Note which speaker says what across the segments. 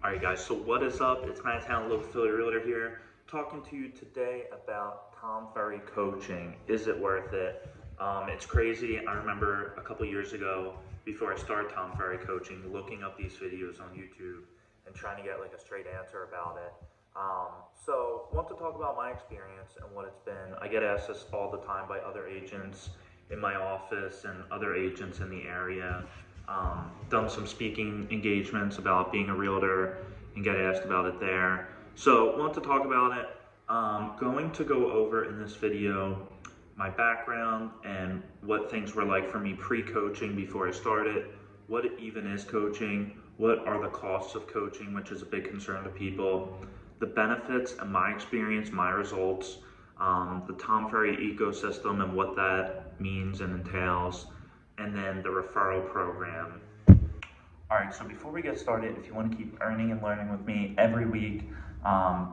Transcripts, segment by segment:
Speaker 1: Alright guys, so what is up? It's Matt Town, Local Philly Realtor here, talking to you today about Tom Ferry coaching. Is it worth it? It's crazy. I remember a couple years ago, before I started Tom Ferry coaching, looking up these videos on YouTube and trying to get like a straight answer about it. So I want to talk about my experience and what it's been. I get asked this all the time by other agents in my office and other agents in the area. Done some speaking engagements about being a realtor and get asked about it there. So want to talk about it. Going to go over in this video my background and what things were like for me pre-coaching before I started, what it even is coaching, what are the costs of coaching, which is a big concern to people, the benefits and my experience, my results, the Tom Ferry ecosystem and what that means and entails, and then the referral program. All right, so before we get started, if you want to keep earning and learning with me every week,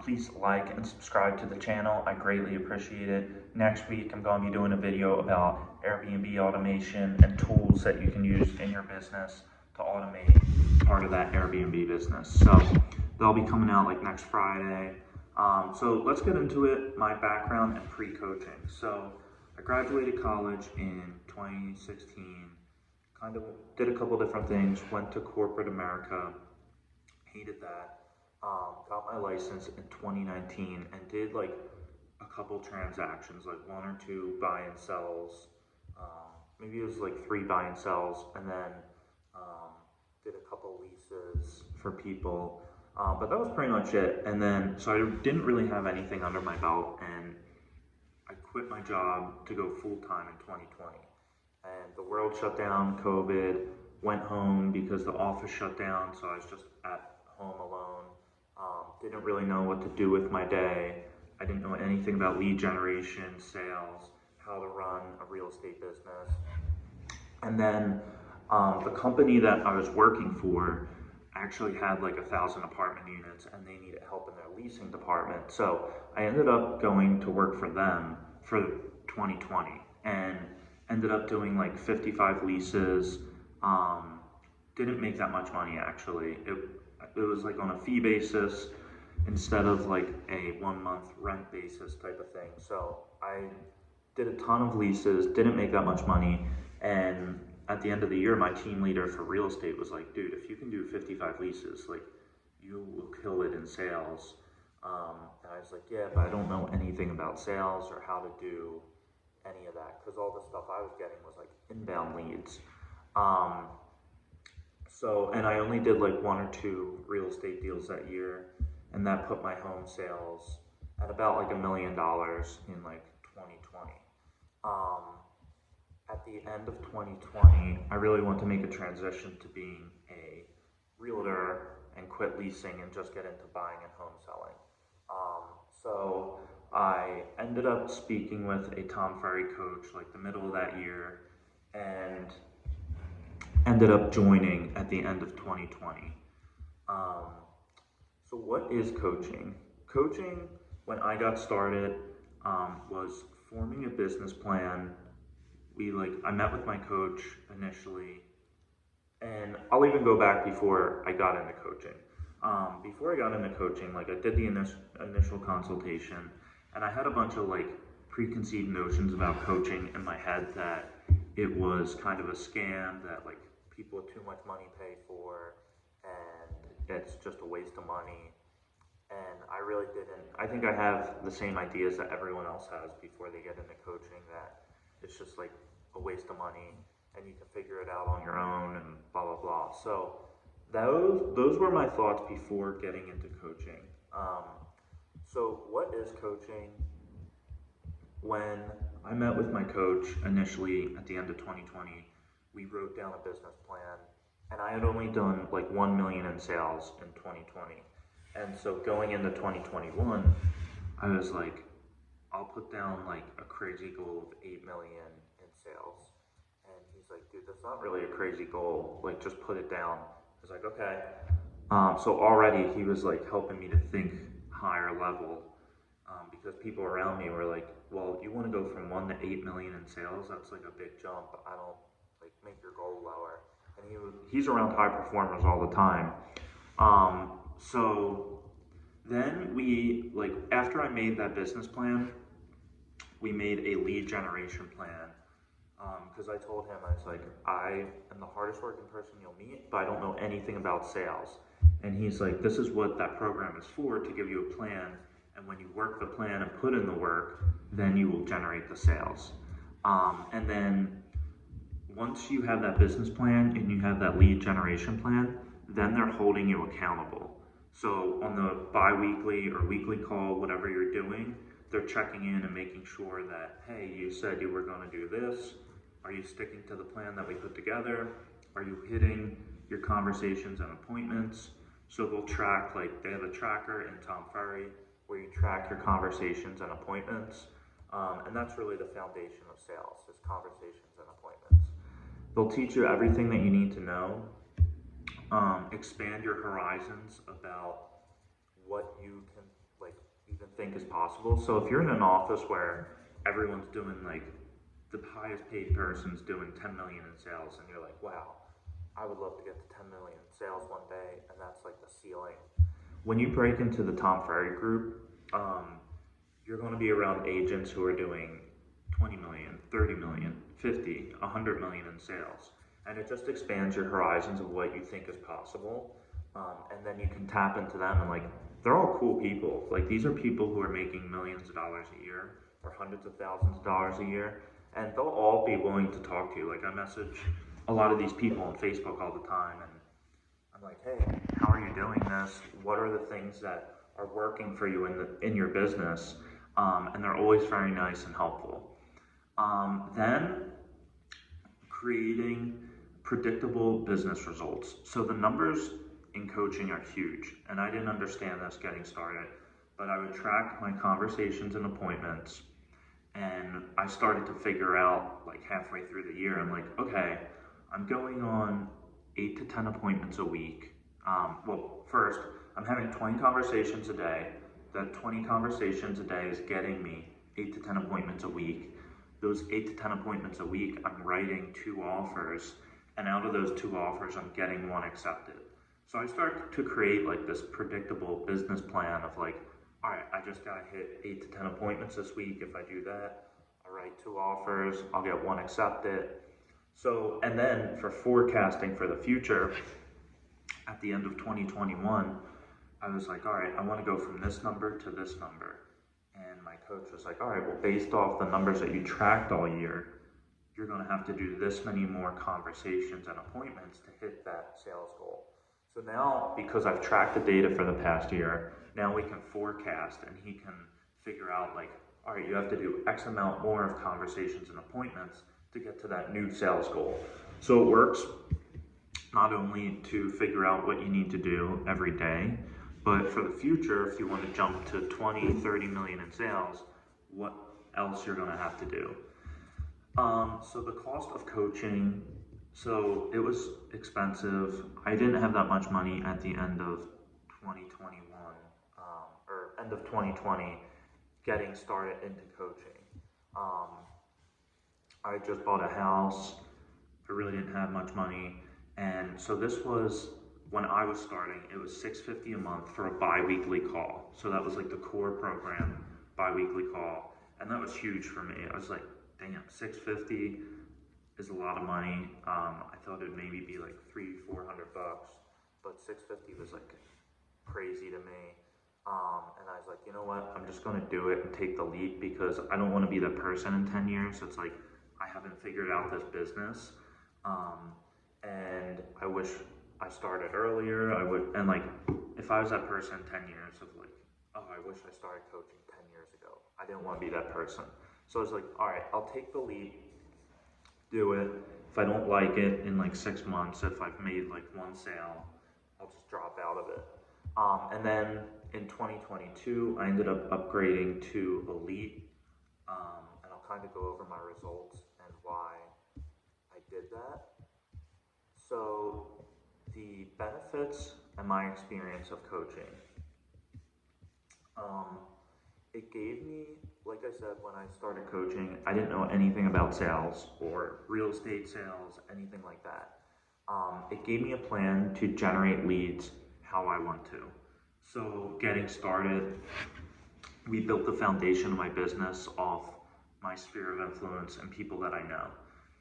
Speaker 1: please like and subscribe to the channel. I greatly appreciate it. Next week, I'm going to be doing a video about Airbnb automation and tools that you can use in your business to automate part of that Airbnb business. So they'll be coming out like next Friday. So let's get into it, my background and pre-coaching. So I graduated college in 2016, kind of did a couple different things, went to corporate America, hated that, got my license in 2019 and did like a couple transactions, like one or two buy and sells, maybe it was like 3 buy and sells, and then did a couple leases for people, but that was pretty much it. And then, so I didn't really have anything under my belt, and I quit my job to go full-time in 2020. And the world shut down, COVID, went home because the office shut down, so I was just at home alone. Didn't really know what to do with my day. I didn't know anything about lead generation, sales, how to run a real estate business. And then the company that I was working for actually had like 1,000 apartment units and they needed help in their leasing department. So I ended up going to work for them for 2020 and ended up doing like 55 leases. Didn't make that much money actually. It was like on a fee basis instead of like a 1-month rent basis type of thing. So I did a ton of leases, didn't make that much money, and at the end of the year, my team leader for real estate was like, dude, if you can do 55 leases, like you will kill it in sales. And I was like, yeah, but I don't know anything about sales or how to do any of that, because all the stuff I was getting was like inbound leads. And I only did like 1 or 2 real estate deals that year, and that put my home sales at about like $1 million in like 2020. At the end of 2020, I really want to make a transition to being a realtor and quit leasing and just get into buying and home selling. So I ended up speaking with a Tom Ferry coach like the middle of that year and ended up joining at the end of 2020. So what is coaching? Coaching, when I got started, was forming a business plan. I met with my coach initially, and I'll even go back before I got into coaching. Before I got into coaching, like I did the initial consultation, and I had a bunch of like preconceived notions about coaching in my head that it was kind of a scam, that like people with too much money pay for, and it's just a waste of money. And I really didn't. I think I have the same ideas that everyone else has before they get into coaching, that it's just like a waste of money and you can figure it out on your own and blah, blah, blah. So those were my thoughts before getting into coaching. So what is coaching? When I met with my coach initially at the end of 2020, we wrote down a business plan, and I had only done like 1 million in sales in 2020. And so going into 2021, I was like, I'll put down like a crazy goal of 8 million in sales. And he's like, dude, that's not really a crazy goal. Like, just put it down. I was like, okay. So already he was like helping me to think higher level, because people around me were like, well, you want to go from 1 to 8 million in sales? That's like a big jump. I don't like make your goal lower. And he's around high performers all the time. So then after I made that business plan, we made a lead generation plan. Because I told him, I was like, I am the hardest working person you'll meet, but I don't know anything about sales. And he's like, this is what that program is for, to give you a plan. And when you work the plan and put in the work, then you will generate the sales. And then once you have that business plan and you have that lead generation plan, then they're holding you accountable. So on the bi-weekly or weekly call, whatever you're doing, they're checking in and making sure that, hey, you said you were going to do this. Are you sticking to the plan that we put together? Are you hitting your conversations and appointments? So they'll track, they have a tracker in Tom Ferry where you track your conversations and appointments. And that's really the foundation of sales, is conversations and appointments. They'll teach you everything that you need to know, expand your horizons about what you can even think is possible. So if you're in an office where everyone's doing the highest paid person's doing 10 million in sales, and you're like, wow, I would love to get to 10 million in sales one day, and that's the ceiling. When you break into the Tom Ferry group, you're going to be around agents who are doing 20 million, 30 million, 50, 100 million in sales. And it just expands your horizons of what you think is possible. And then you can tap into them, and they're all cool people. These are people who are making millions of dollars a year or hundreds of thousands of dollars a year. And they'll all be willing to talk to you. I message a lot of these people on Facebook all the time, and I'm like, hey, how are you doing this? What are the things that are working for you in your business? And they're always very nice and helpful. Then creating predictable business results. So the numbers in coaching are huge, and I didn't understand this getting started, but I would track my conversations and appointments. And I started to figure out halfway through the year, I'm like, okay, I'm going on 8 to 10 appointments a week. First, I'm having 20 conversations a day. That 20 conversations a day is getting me 8 to 10 appointments a week. Those 8 to 10 appointments a week, I'm writing 2 offers, and out of those 2 offers, I'm getting 1 accepted. So I started to create this predictable business plan of all right, I just gotta hit 8 to 10 appointments this week. If I do that, I'll write 2 offers, I'll get 1 accepted. So, and then for forecasting for the future, at the end of 2021, I was like, all right, I wanna go from this number to this number. And my coach was like, all right, well, based off the numbers that you tracked all year, you're gonna have to do this many more conversations and appointments to hit that sales goal. So now, because I've tracked the data for the past year, now we can forecast, and he can figure out all right, you have to do X amount more of conversations and appointments to get to that new sales goal. So it works not only to figure out what you need to do every day, but for the future, if you want to jump to 20, 30 million in sales, what else you're gonna have to do. So the cost of coaching, so it was expensive. I didn't have that much money at the end of 2021, or end of 2020, getting started into coaching. I just bought a house. I really didn't have much money. And so this was, when I was starting, it was $650 a month for a bi-weekly call. So that was the core program, bi-weekly call. And that was huge for me. I was like, damn, $650 is a lot of money. I thought it'd maybe be $300-400, but $650 was crazy to me. And I was like, you know what? I'm just gonna do it and take the leap, because I don't want to be that person in 10 years. It's I haven't figured out this business. And I wish I started earlier. I would, and if I was that person 10 years of oh, I wish I started coaching 10 years ago. I didn't want to be that person. So I was like, all right, I'll take the leap, do it. If I don't like it in 6 months, if I've made 1 sale, I'll just drop out of it. And then in 2022, I ended up upgrading to Elite, and I'll kind of go over my results and why I did that. So the benefits and my experience of coaching, it gave me, like I said, when I started coaching, I didn't know anything about sales or real estate sales, anything like that. It gave me a plan to generate leads how I want to. So getting started, we built the foundation of my business off my sphere of influence and people that I know.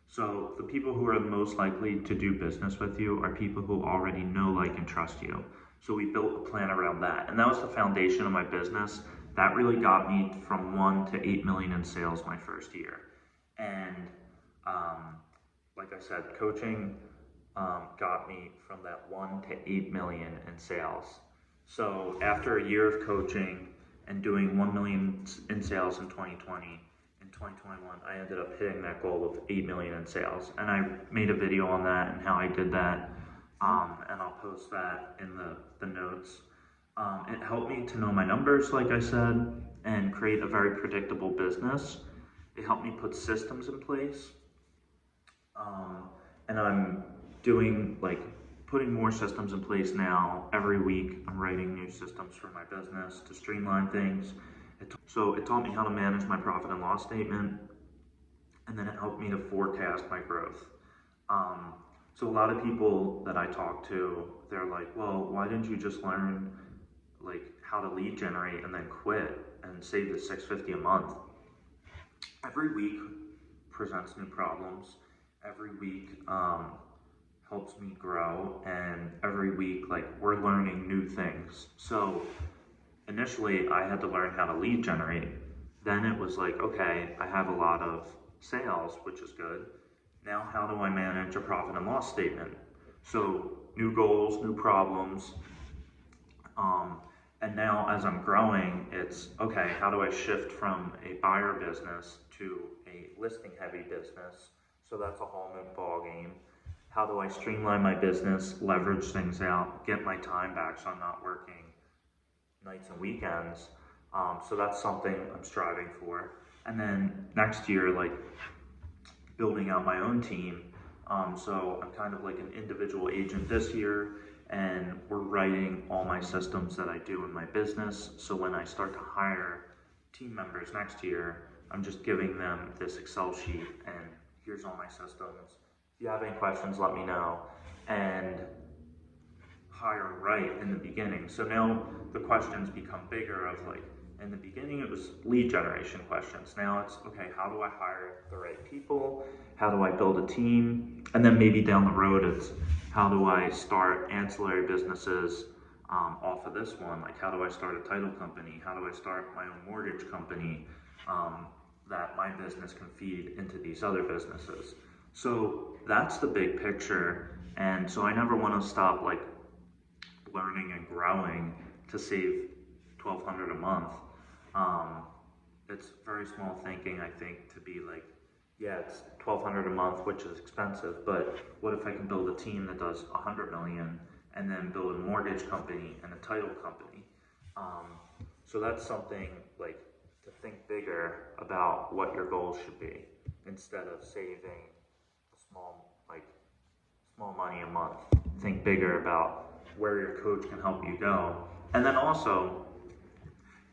Speaker 1: So the people who are the most likely to do business with you are people who already know, like, and trust you. So we built a plan around that. And that was the foundation of my business. That really got me from 1 to 8 million in sales my first year. And like I said, coaching got me from that 1 to 8 million in sales. So after a year of coaching and doing 1 million in sales in 2020, in 2021, I ended up hitting that goal of 8 million in sales. And I made a video on that and how I did that. And I'll post that in the notes. It helped me to know my numbers, like I said, and create a very predictable business. It helped me put systems in place. And I'm doing, like, putting more systems in place now. Every week I'm writing new systems for my business to streamline things. So it taught me how to manage my profit and loss statement, and then it helped me to forecast my growth. So a lot of people that I talk to, they're like, well, why didn't you just learn, like, how to lead generate and then quit and save the $650 a month? Every week presents new problems. Every week helps me grow, and every week, like, we're learning new things. So initially I had to learn how to lead generate. Then it was like, okay, I have a lot of sales, which is good. Now how do I manage a profit and loss statement? So new goals, new problems. And now as I'm growing, it's, okay, how do I shift from a buyer business to a listing heavy business? So that's a whole new ball game. How do I streamline my business, leverage things out, get my time back so I'm not working nights and weekends? So that's something I'm striving for. And then next year, like, building out my own team. So I'm kind of like an individual agent this year, and we're writing all my systems that I do in my business. So when I start to hire team members next year, I'm just giving them this Excel sheet and here's all my systems. If you have any questions, let me know. And hire right in the beginning. So now the questions become bigger of, like, in the beginning it was lead generation questions. Now it's, okay, how do I hire the right people? How do I build a team? And then maybe down the road it's, how do I start ancillary businesses off of this one? Like, how do I start a title company? How do I start my own mortgage company that my business can feed into these other businesses? So that's the big picture. And so I never want to stop, like, learning and growing to save $1,200 a month. It's very small thinking, I think, to be like, yeah, it's $1,200 a month, which is expensive, but what if I can build a team that does 100 million and then build a mortgage company and a title company? So that's something, like, to think bigger about what your goals should be instead of saving a small money a month. Think bigger about where your coach can help you go. And then also,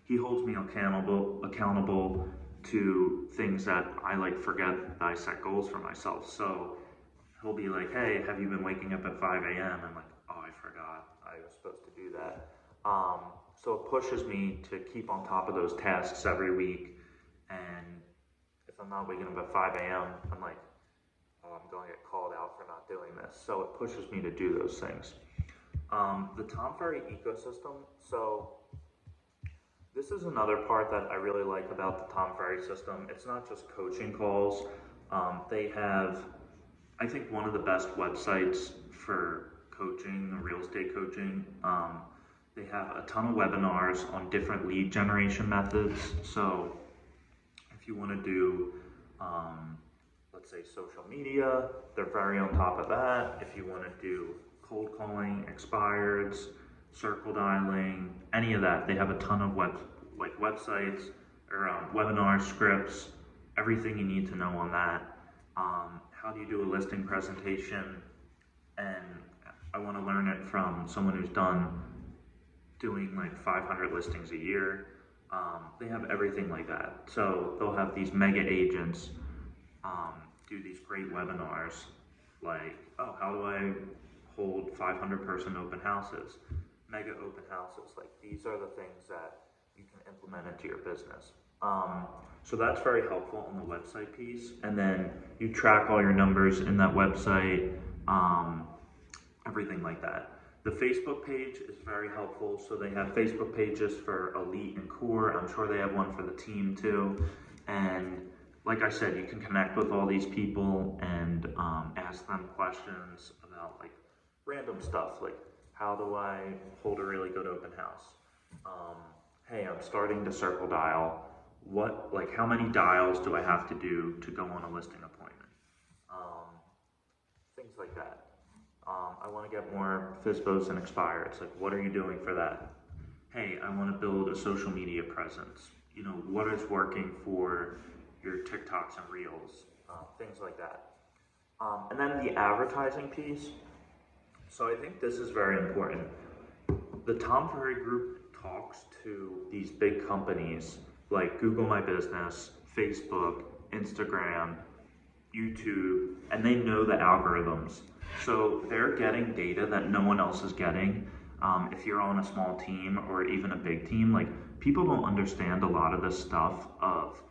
Speaker 1: he holds me accountable to things that I, like, forget that I set goals for myself. So he'll be like, hey, have you been waking up at 5 a.m.? I'm like, oh, I forgot. I was supposed to do that. So it pushes me to keep on top of those tasks every week. And if I'm not waking up at 5 a.m., I'm like, oh, I'm going to get called out for not doing this. So it pushes me to do those things. The Tom Ferry ecosystem. So this is another part that I really like about the Tom Ferry system. It's not just coaching calls. They have, I think, one of the best websites for coaching, real estate coaching. They have a ton of webinars on different lead generation methods. So if you want to do, let's say, social media, they're very on top of that. If you want to do cold calling, expireds, circle dialing, any of that, they have a ton of websites or webinar scripts, everything you need to know on that. How do you do a listing presentation? And I want to learn it from someone who's doing like 500 listings a year. They have everything like that. So they'll have these mega agents do these great webinars like, oh, how do I hold 500 person open houses? mega open houses. Like these are the things that you can implement into your business. So that's very helpful on the website piece. And then you track all your numbers in that website, everything like that. The Facebook page is very helpful. So they have Facebook pages for Elite and Core. I'm sure they have one for the team too. And like I said, you can connect with all these people and ask them questions about like random stuff, like how do I hold a really good open house? Hey, I'm starting to circle dial. How many dials do I have to do to go on a listing appointment? Things like that. I want to get more FISBOs and expireds. Like, what are you doing for that? Hey, I want to build a social media presence. You know, what is working for your TikToks and Reels? Things like that. And then the advertising piece. So I think this is very important. The Tom Ferry Group talks to these big companies like Google My Business, Facebook, Instagram, YouTube, and they know the algorithms. So they're getting data that no one else is getting. If you're on a small team or even a big team, like people don't understand a lot of this stuff of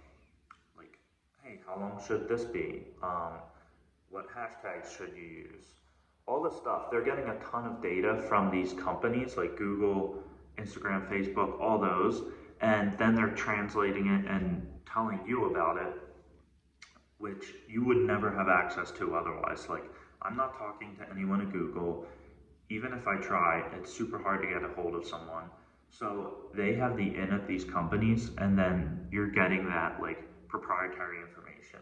Speaker 1: like, hey, how long should this be? What hashtags should you use? All this stuff. They're getting a ton of data from these companies like Google, Instagram, Facebook, all those, and then they're translating it and telling you about it, which you would never have access to otherwise. Like, I'm not talking to anyone at Google. Even if I try, it's super hard to get a hold of someone. So they have the in at these companies, and then you're getting that like proprietary information.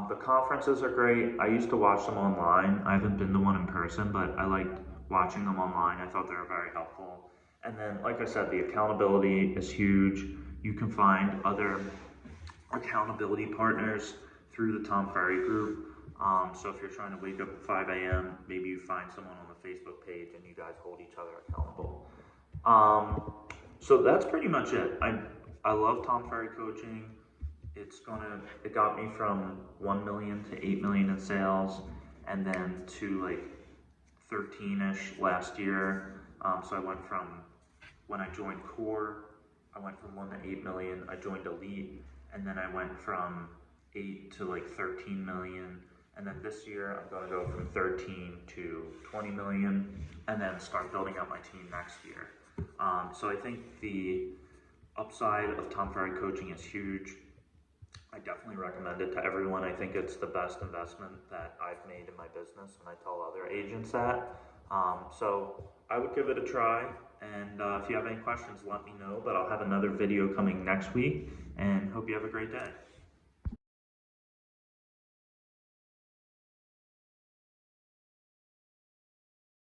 Speaker 1: The conferences are great. I used to watch them online. I haven't been to one in person, but I liked watching them online. I thought they were very helpful. And then, like I said, the accountability is huge. You can find other accountability partners through the Tom Ferry Group. So if you're trying to wake up at 5 a.m., maybe you find someone on the Facebook page and you guys hold each other accountable. So that's pretty much it. I love Tom Ferry coaching. It got me from 1 million to 8 million in sales, and then to like 13-ish last year. So I went from, when I joined Core, I went from 1 to 8 million. I joined Elite, and then I went from 8 to like 13 million. And then this year, I'm going to go from 13 to 20 million, and then start building out my team next year. So I think the upside of Tom Ferry coaching is huge. I definitely recommend it to everyone. I think it's the best investment that I've made in my business, and I tell other agents that. So I would give it a try, and if you have any questions, let me know, but I'll have another video coming next week, and hope you have a great day.